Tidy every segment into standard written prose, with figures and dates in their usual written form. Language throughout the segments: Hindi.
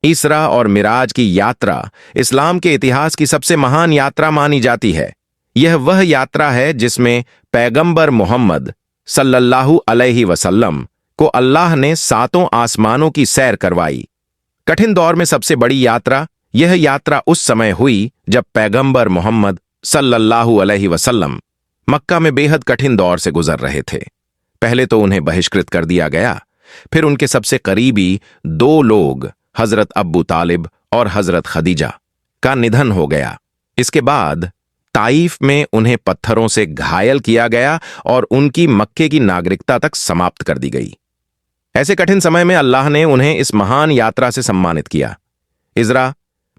इसरा और मिराज की यात्रा इस्लाम के इतिहास की सबसे महान यात्रा मानी जाती है। यह वह यात्रा है जिसमें पैगंबर मोहम्मद सल्लल्लाहु अलैहि वसल्लम को अल्लाह ने सातों आसमानों की सैर करवाई। कठिन दौर में सबसे बड़ी यात्रा यह यात्रा उस समय हुई जब पैगंबर मोहम्मद सल्लल्लाहु अलैहि वसल्लम मक्का में बेहद कठिन दौर से गुजर रहे थे। पहले तो उन्हें बहिष्कृत कर दिया गया, फिर उनके सबसे करीबी दो लोग हजरत अब्बू तालिब और हजरत खदीजा का निधन हो गया। इसके बाद ताइफ में उन्हें पत्थरों से घायल किया गया और उनकी मक्के की नागरिकता तक समाप्त कर दी गई। ऐसे कठिन समय में अल्लाह ने उन्हें इस महान यात्रा से सम्मानित किया। इजरा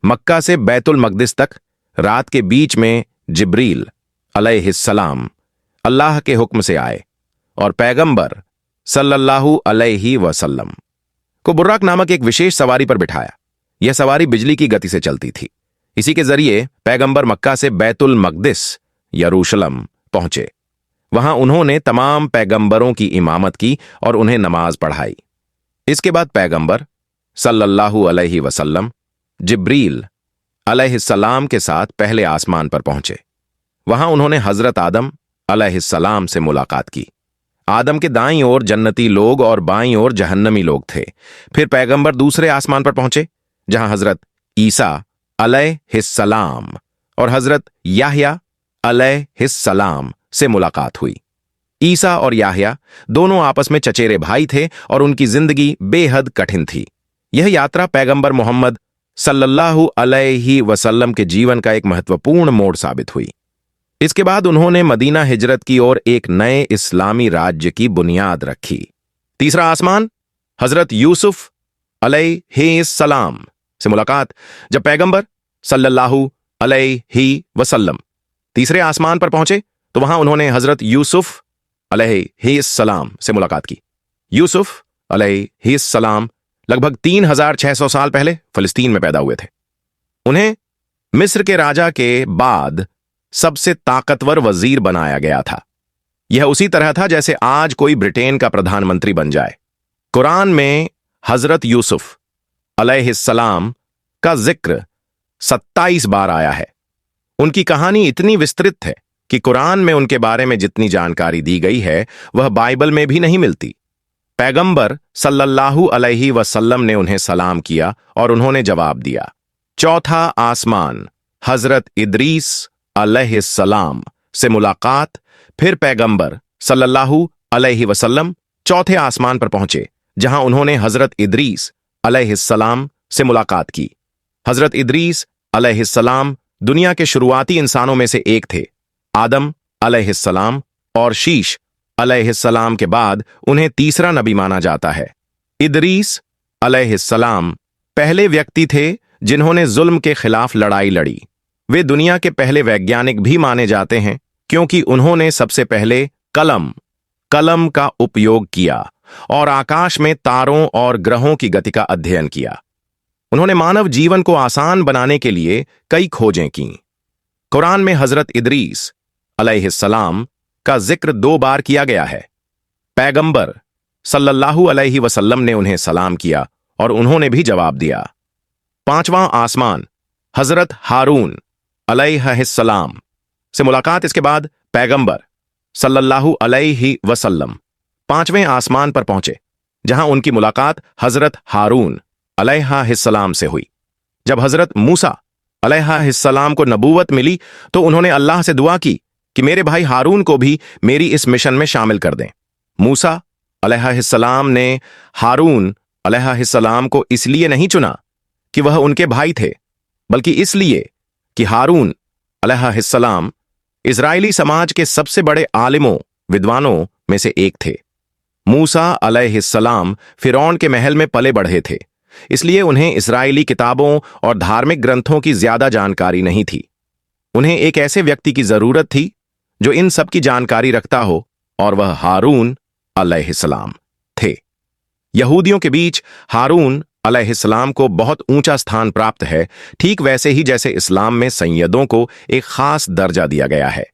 मक्का से बैतुल मकदिस तक रात के बीच में जिब्रील अलैहिस्सलाम अल्लाह के हुक्म से आए और पैगंबर सल्लल्लाहु अलैहि वसल्लम को बुर्राक नामक एक विशेष सवारी पर बिठाया। यह सवारी बिजली की गति से चलती थी। इसी के जरिए पैगंबर मक्का से बैतुल मकदिस यरूशलम पहुंचे। वहां उन्होंने तमाम पैगंबरों की इमामत की और उन्हें नमाज पढ़ाई। इसके बाद पैगंबर सल्लल्लाहु अलैहि वसल्लम जिब्रील अलैहिस्सलाम के साथ पहले आसमान पर पहुंचे। वहां उन्होंने हजरत आदम अलैहिस्सलाम से मुलाकात की। आदम के दाईं ओर जन्नती लोग और बाईं ओर जहन्नमी लोग थे। फिर पैगंबर दूसरे आसमान पर पहुंचे, जहां हजरत ईसा अलैहिस्सलाम और हजरत याह्या अलैहिस्सलाम से मुलाकात हुई। ईसा और याह्या दोनों आपस में चचेरे भाई थे और उनकी जिंदगी बेहद कठिन थी। यह यात्रा पैगंबर मोहम्मद सल्लल्लाहु अलैहि वसल्लम के जीवन का एक महत्वपूर्ण मोड़ साबित हुई। इसके बाद उन्होंने मदीना हिजरत की ओर एक नए इस्लामी राज्य की बुनियाद रखी। तीसरा आसमान हजरत यूसुफ अलैहिस्सलाम से मुलाकात। जब पैगंबर सल्लल्लाहु अलैहि वसल्लम तीसरे आसमान पर पहुंचे तो वहां उन्होंने हजरत यूसुफ अलैहिस्सलाम से मुलाकात की। यूसुफ अलैहिस्सलाम लगभग 3600 साल पहले फिलिस्तीन में पैदा हुए थे। उन्हें मिस्र के राजा के बाद सबसे ताकतवर वजीर बनाया गया था। यह उसी तरह था जैसे आज कोई ब्रिटेन का प्रधानमंत्री बन जाए। कुरान में हजरत यूसुफ अलैहिस्सलाम का जिक्र 27 बार आया है। उनकी कहानी इतनी विस्तृत है कि कुरान में उनके बारे में जितनी जानकारी दी गई है वह बाइबल में भी नहीं मिलती। पैगंबर सल्लल्लाहु अलैहि वसल्लम ने उन्हें सलाम किया और उन्होंने जवाब दिया। चौथा आसमान हजरत इदरीस अलैहिस्सलाम से मुलाकात। फिर पैगंबर सल्लल्लाहु अलैहि वसल्लम चौथे आसमान पर पहुंचे, जहां उन्होंने हजरत इदरीस अलैहिस्सलाम से मुलाकात की। हजरत इदरीस अलैहिस्सलाम दुनिया के शुरुआती इंसानों में से एक थे। आदम अलैहिस्सलाम और शीश अलैहिस्सलाम के बाद उन्हें तीसरा नबी माना जाता है। इदरीस अलैहिस्सलाम पहले व्यक्ति थे जिन्होंने जुल्म के खिलाफ लड़ाई लड़ी। वे दुनिया के पहले वैज्ञानिक भी माने जाते हैं क्योंकि उन्होंने सबसे पहले कलम का उपयोग किया और आकाश में तारों और ग्रहों की गति का अध्ययन किया। उन्होंने मानव जीवन को आसान बनाने के लिए कई खोजें की। कुरान में हजरत इदरीस अलैहिस्सलाम का जिक्र 2 बार किया गया है। पैगंबर सल्लल्लाहु अलैहि वसल्लम ने उन्हें सलाम किया और उन्होंने भी जवाब दिया। पांचवां आसमान हजरत हारून अलैहिस्सलाम से मुलाकात। इसके बाद पैगंबर सल्लल्लाहु अलैहि वसल्लम 5वें आसमान पर पहुंचे, जहां उनकी मुलाकात हजरत हारून अलैहिस्सलाम से हुई। जब हजरत मूसा अलैहिस्सलाम को नबूवत मिली तो उन्होंने अल्लाह से दुआ की कि मेरे भाई हारून को भी मेरी इस मिशन में शामिल कर दें। मूसा अलैहिस्सलाम ने हारून अलैहिस्सलाम को इसलिए नहीं चुना कि वह उनके भाई थे, बल्कि इसलिए कि हारून अलैहिस्सलाम इजरायली समाज के सबसे बड़े आलिमों विद्वानों में से एक थे। मूसा अलैहिस्सलाम फिरौन के महल में पले बढ़े थे, इसलिए उन्हें इस्राएली किताबों और धार्मिक ग्रंथों की ज्यादा जानकारी नहीं थी। उन्हें एक ऐसे व्यक्ति की जरूरत थी जो इन सब की जानकारी रखता हो, और वह हारून अलैहिस्सलाम थे। यहूदियों के बीच हारून अलैहिस्सलाम को बहुत ऊंचा स्थान प्राप्त है, ठीक वैसे ही जैसे इस्लाम में सैयदों को एक खास दर्जा दिया गया है।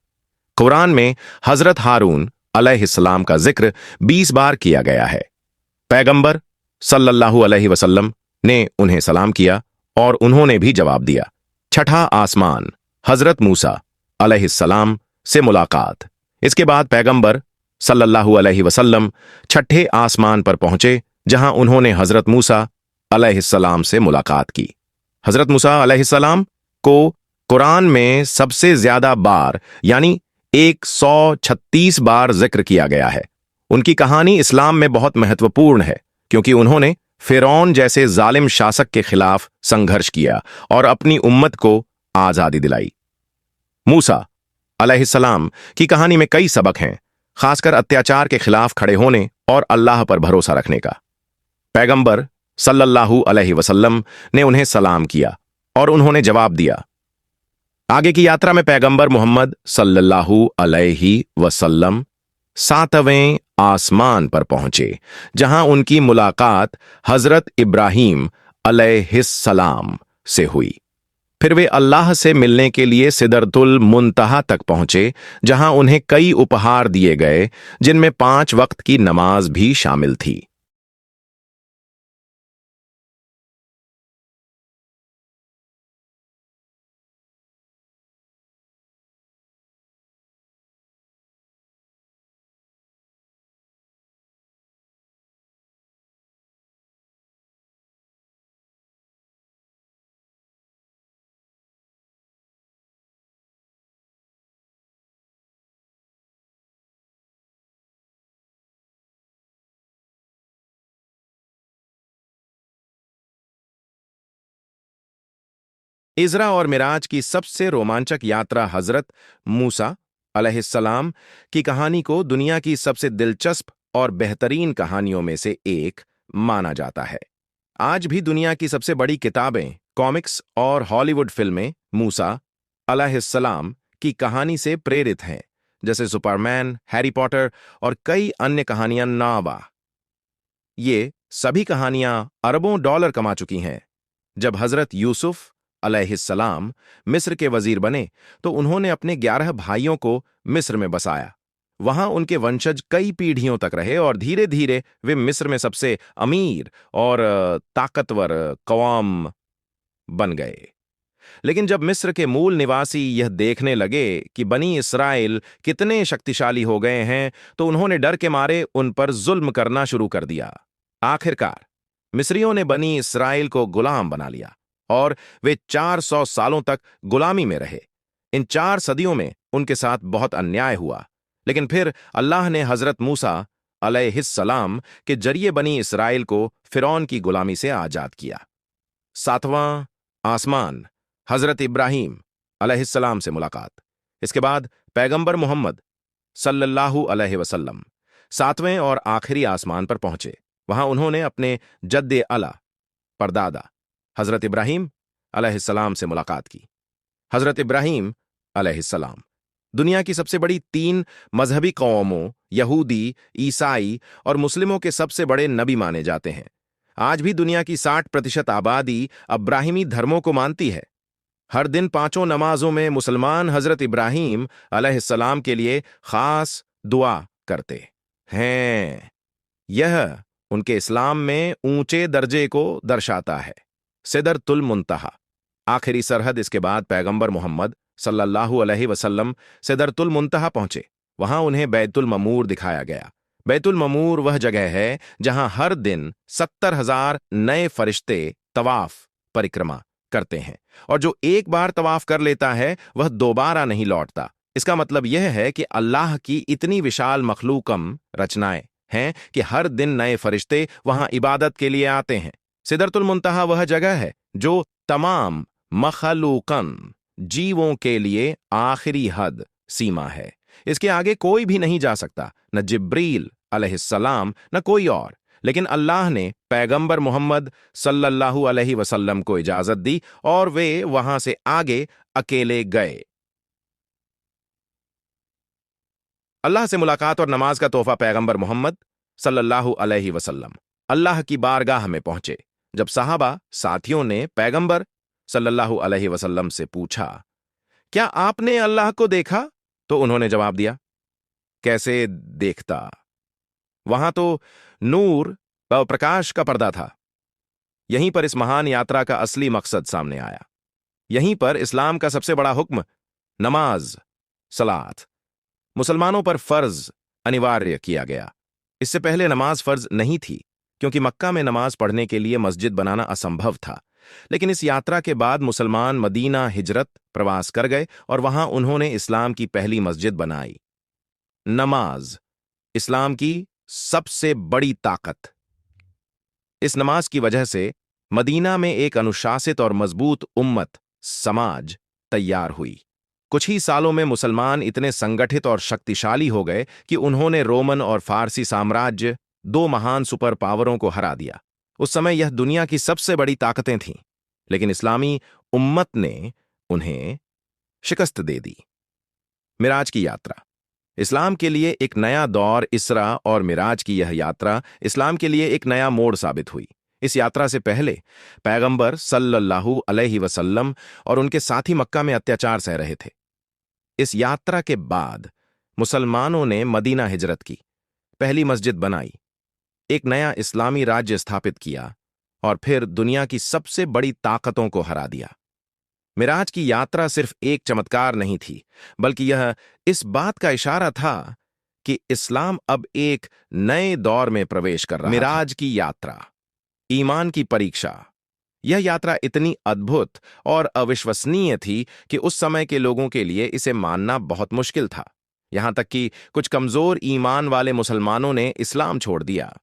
कुरान में हजरत हारून अलैहिस्सलाम का जिक्र 20 बार किया गया है। पैगंबर सल्लल्लाहु अलैहि वसल्लम ने उन्हें सलाम किया और उन्होंने भी जवाब दिया। छठा आसमान, हजरत मूसा अलैहिस्सलाम से मुलाकात। इसके बाद पैगंबर सल्लल्लाहु अलैहि वसल्लम छठे आसमान पर पहुंचे, जहां उन्होंने हजरत मूसा अलैहिस्सलाम से मुलाकात की। हजरत मूसा अलैहिस्सलाम को कुरान में सबसे ज्यादा बार यानी 136 बार जिक्र किया गया है। उनकी कहानी इस्लाम में बहुत महत्वपूर्ण है, क्योंकि उन्होंने फिरौन जैसे जालिम शासक के खिलाफ संघर्ष किया और अपनी उम्मत को आजादी दिलाई। मूसा अलैहिस्सलाम की कहानी में कई सबक हैं, खासकर अत्याचार के खिलाफ खड़े होने और अल्लाह पर भरोसा रखने का। पैगंबर सल्लल्लाहु अलैहि वसल्लम ने उन्हें सलाम किया और उन्होंने जवाब दिया। आगे की यात्रा में पैगंबर मोहम्मद सल्लल्लाहु अलैहि वसल्लम सातवें आसमान पर पहुंचे, जहां उनकी मुलाकात हजरत इब्राहीम अलैहिस्सलाम से हुई। फिर वे अल्लाह से मिलने के लिए सिदरतुल मुंतहा तक पहुंचे, जहां उन्हें कई उपहार दिए गए, जिनमें 5 वक्त की नमाज भी शामिल थी। इज़रा और मिराज की सबसे रोमांचक यात्रा हजरत मूसा अलैहिस्सलाम की कहानी को दुनिया की सबसे दिलचस्प और बेहतरीन कहानियों में से एक माना जाता है। आज भी दुनिया की सबसे बड़ी किताबें, कॉमिक्स और हॉलीवुड फिल्में मूसा अलैहिस्सलाम की कहानी से प्रेरित हैं, जैसे सुपरमैन, हैरी पॉटर और कई अन्य कहानियां नावा। ये सभी कहानियां अरबों डॉलर कमा चुकी हैं। जब हजरत यूसुफ अलैहिस्सलाम मिस्र के वजीर बने, तो उन्होंने अपने 11 भाइयों को मिस्र में बसाया। वहां उनके वंशज कई पीढ़ियों तक रहे और धीरे धीरे वे मिस्र में सबसे अमीर और ताकतवर कौम बन गए। लेकिन जब मिस्र के मूल निवासी यह देखने लगे कि बनी इसराइल कितने शक्तिशाली हो गए हैं, तो उन्होंने डर के मारे उन पर जुल्म करना शुरू कर दिया। आखिरकार मिस्रियों ने बनी इसराइल को गुलाम बना लिया और वे 400 सालों तक गुलामी में रहे। इन 4 सदियों में उनके साथ बहुत अन्याय हुआ, लेकिन फिर अल्लाह ने हजरत मूसा अलैहिस्सलाम के जरिए बनी इसराइल को फिरौन की गुलामी से आजाद किया। सातवां आसमान, हजरत इब्राहीम अलैहिस्सलाम से मुलाकात। इसके बाद पैगंबर मोहम्मद सल्लल्लाहु अलैहि वसल्लम सातवें और आखिरी आसमान पर पहुंचे। वहां उन्होंने अपने जद्दे आला परदादा हजरत इब्राहीम अलैहिस्सलाम से मुलाकात की। हजरत इब्राहीम अलैहिस्सलाम दुनिया की सबसे बड़ी 3 मजहबी कौमों यहूदी, ईसाई और मुस्लिमों के सबसे बड़े नबी माने जाते हैं। आज भी दुनिया की 60% आबादी अब्राहिमी धर्मों को मानती है। हर दिन 5 नमाजों में मुसलमान हजरत इब्राहीम अलैहिस्सलाम के लिए खास दुआ करते हैं। यह उनके इस्लाम में ऊंचे दर्जे को दर्शाता है। सिदरतुल मुंतहा आखिरी सरहद। इसके बाद पैगंबर मोहम्मद सल्लल्लाहु अलैहि वसल्लम सिदरतुल मुंतहा पहुंचे। वहां उन्हें बैतुल ममूर दिखाया गया। बैतुल ममूर वह जगह है जहां हर दिन 70,000 नए फरिश्ते तवाफ परिक्रमा करते हैं, और जो एक बार तवाफ कर लेता है वह दोबारा नहीं लौटता। इसका मतलब यह है कि अल्लाह की इतनी विशाल मखलूकम रचनाएं हैं कि हर दिन नए फरिश्ते वहां इबादत के लिए आते हैं। सिदरतुल मुंतहा वह जगह है जो तमाम मखलूकन जीवों के लिए आखिरी हद सीमा है। इसके आगे कोई भी नहीं जा सकता, न जिब्रील अलैहिस्सलाम न कोई और। लेकिन अल्लाह ने पैगंबर मोहम्मद सल्लल्लाहु अलैहि वसल्लम को इजाजत दी और वे वहां से आगे अकेले गए। अल्लाह से मुलाकात और नमाज का तोहफा। पैगंबर मोहम्मद सल्लल्लाहु अलैहि वसल्लम अल्लाह की बारगाह में पहुंचे। जब साहबा साथियों ने पैगंबर सल्लल्लाहु अलैहि वसल्लम से पूछा, क्या आपने अल्लाह को देखा? तो उन्होंने जवाब दिया, कैसे देखता? वहां तो नूर व प्रकाश का पर्दा था। यहीं पर इस महान यात्रा का असली मकसद सामने आया। यहीं पर इस्लाम का सबसे बड़ा हुक्म, नमाज, सलात, मुसलमानों पर फर्ज अनिवार्य किया गया। इससे पहले नमाज फर्ज नहीं थी, क्योंकि मक्का में नमाज पढ़ने के लिए मस्जिद बनाना असंभव था। लेकिन इस यात्रा के बाद मुसलमान मदीना हिजरत प्रवास कर गए और वहां उन्होंने इस्लाम की पहली मस्जिद बनाई। नमाज इस्लाम की सबसे बड़ी ताकत। इस नमाज की वजह से मदीना में एक अनुशासित और मजबूत उम्मत समाज तैयार हुई। कुछ ही सालों में मुसलमान इतने संगठित और शक्तिशाली हो गए कि उन्होंने रोमन और फारसी साम्राज्य, दो महान सुपर पावरों को हरा दिया। उस समय यह दुनिया की सबसे बड़ी ताकतें थीं, लेकिन इस्लामी उम्मत ने उन्हें शिकस्त दे दी। मिराज की यात्रा इस्लाम के लिए एक नया दौर। इसरा और मिराज की यह यात्रा इस्लाम के लिए एक नया मोड़ साबित हुई। इस यात्रा से पहले पैगंबर सल्लल्लाहु अलैहि वसल्लम और उनके साथी मक्का में अत्याचार सह रहे थे। इस यात्रा के बाद मुसलमानों ने मदीना हिजरत की, पहली मस्जिद बनाई, एक नया इस्लामी राज्य स्थापित किया और फिर दुनिया की सबसे बड़ी ताकतों को हरा दिया। मिराज की यात्रा सिर्फ एक चमत्कार नहीं थी, बल्कि यह इस बात का इशारा था कि इस्लाम अब एक नए दौर में प्रवेश कर रहा है। मिराज की यात्रा, ईमान की परीक्षा। यह यात्रा इतनी अद्भुत और अविश्वसनीय थी कि उस समय के लोगों के लिए इसे मानना बहुत मुश्किल था। यहां तक कि कुछ कमजोर ईमान वाले मुसलमानों ने इस्लाम छोड़ दिया।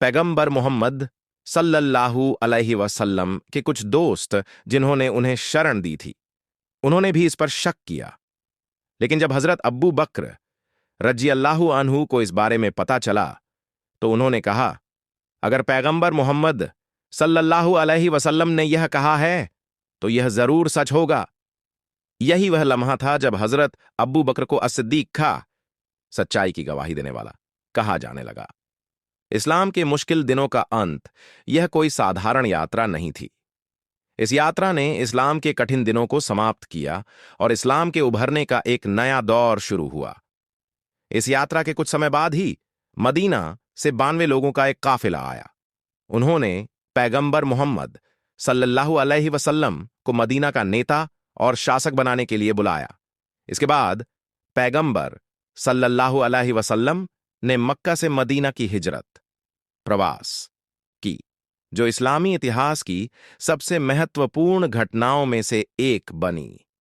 पैगंबर मोहम्मद सल्लल्लाहु अलैहि वसल्लम के कुछ दोस्त, जिन्होंने उन्हें शरण दी थी, उन्होंने भी इस पर शक किया। लेकिन जब हजरत अब्बू बक्र रज़ियल्लाहु अन्हु को इस बारे में पता चला, तो उन्होंने कहा, अगर पैगंबर मोहम्मद सल्लल्लाहु अलैहि वसल्लम ने यह कहा है, तो यह जरूर सच होगा। यही वह लम्हा था जब हजरत अब्बू बकर को अस्सिद्दीक खा, सच्चाई की गवाही देने वाला, कहा जाने लगा। इस्लाम के मुश्किल दिनों का अंत यह कोई साधारण यात्रा नहीं थी। इस यात्रा ने इस्लाम के कठिन दिनों को समाप्त किया और इस्लाम के उभरने का एक नया दौर शुरू हुआ। इस यात्रा के कुछ समय बाद ही मदीना से 92 लोगों का एक काफिला आया। उन्होंने पैगंबर मोहम्मद सल्लल्लाहु अलैहि वसल्लम को मदीना का नेता और शासक बनाने के लिए बुलाया। इसके बाद पैगंबर सल्लल्लाहु अलैहि वसल्लम ने मक्का से मदीना की हिजरत, प्रवास की, जो इस्लामी इतिहास की सबसे महत्वपूर्ण घटनाओं में से एक बनी।